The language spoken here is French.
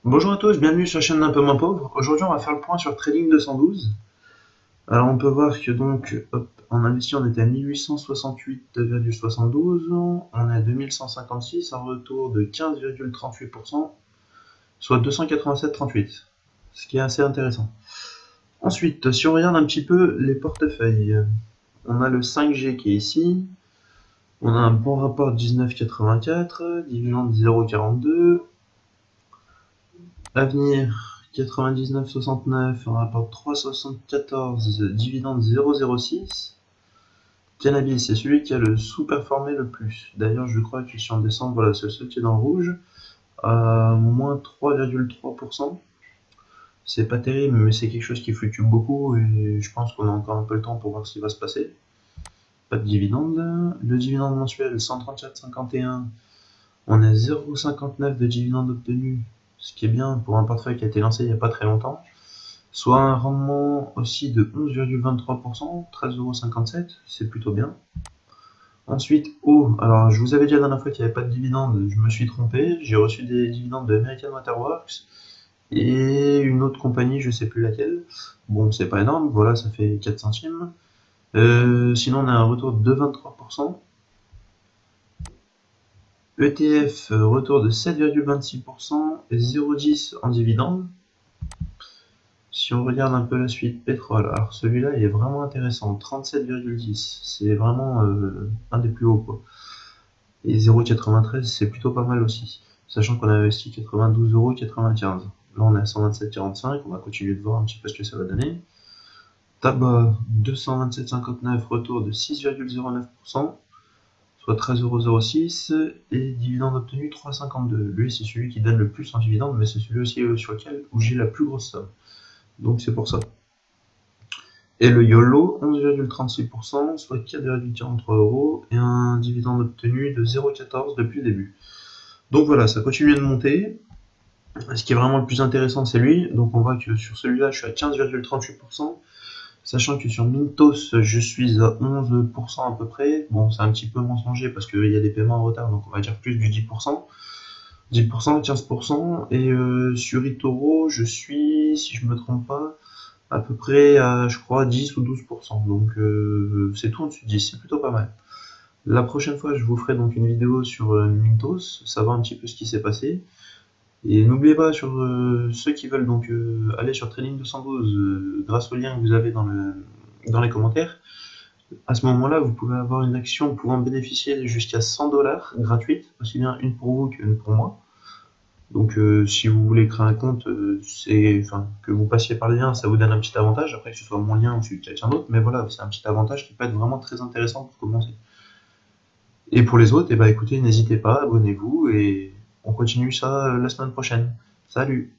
Bonjour à tous, bienvenue sur la chaîne d'un peu moins pauvre. Aujourd'hui, on va faire le point sur Trading 212. Alors, on peut voir que donc, hop, en investi, on était à 1868,72. On est à 2156, un retour de 15,38%, soit 287,38, ce qui est assez intéressant. Ensuite, si on regarde un petit peu les portefeuilles, on a le 5G qui est ici. On a un bon rapport 19,84, dividende 0,42. Avenir 99,69, on rapporte 3,74, dividende 0,06. Cannabis, c'est celui qui a le sous-performé le plus. D'ailleurs, je crois que si on descend, voilà, c'est celui qui est dans le rouge, à moins 3,3%. C'est pas terrible, mais c'est quelque chose qui fluctue beaucoup et je pense qu'on a encore un peu le temps pour voir ce qui va se passer. Pas de dividende. Le dividende mensuel, 134,51. On a 0,59 de dividende obtenu, ce qui est bien pour un portefeuille qui a été lancé il n'y a pas très longtemps. Soit un rendement aussi de 11,23%, 13,57 €, c'est plutôt bien. Ensuite, alors je vous avais dit la dernière fois qu'il n'y avait pas de dividendes, je me suis trompé, j'ai reçu des dividendes de American Waterworks et une autre compagnie, je sais plus laquelle. Bon, c'est pas énorme, voilà, ça fait 4 centimes. Sinon, on a un retour de 23%. ETF, retour de 7,26% et 0,10 en dividende. Si on regarde un peu la suite, pétrole, alors celui-là il est vraiment intéressant, 37,10, c'est vraiment un des plus hauts quoi. Et 0,93 c'est plutôt pas mal aussi, sachant qu'on a investi 92,95 €. Là on est à 127,45, on va continuer de voir un petit peu ce que ça va donner. Tabac, 227,59, retour de 6,09%, soit 13,06 €, et dividende obtenu 3,52. Lui c'est celui qui donne le plus en dividende, mais c'est celui aussi sur lequel où j'ai la plus grosse somme. Donc c'est pour ça. Et le YOLO, 11,36%, soit 4,43 €, et un dividende obtenu de 0,14 € depuis le début. Donc voilà, ça continue de monter. Ce qui est vraiment le plus intéressant, c'est lui. Donc on voit que sur celui-là, je suis à 15,38%, sachant que sur Mintos, je suis à 11% à peu près. Bon, c'est un petit peu mensonger parce qu'il y a des paiements en retard, donc on va dire plus du 10%. 10%, 15%, et sur Itoro, je suis, si je me trompe pas, à peu près à, je crois, 10 ou 12%. Donc c'est tout en dessus de 10, c'est plutôt pas mal. La prochaine fois, je vous ferai donc une vidéo sur Mintos, savoir un petit peu ce qui s'est passé. Et n'oubliez pas, sur ceux qui veulent donc aller sur Trading 212, grâce au lien que vous avez dans les commentaires, à ce moment-là, vous pouvez avoir une action pouvant bénéficier jusqu'à 100 $ gratuite, aussi bien une pour vous qu'une pour moi. Donc si vous voulez créer un compte, que vous passiez par le lien, ça vous donne un petit avantage, après que ce soit mon lien ou celui de quelqu'un d'autre, mais voilà, c'est un petit avantage qui peut être vraiment très intéressant pour commencer. Et pour les autres, eh ben, écoutez, n'hésitez pas, abonnez-vous et on continue ça la semaine prochaine. Salut!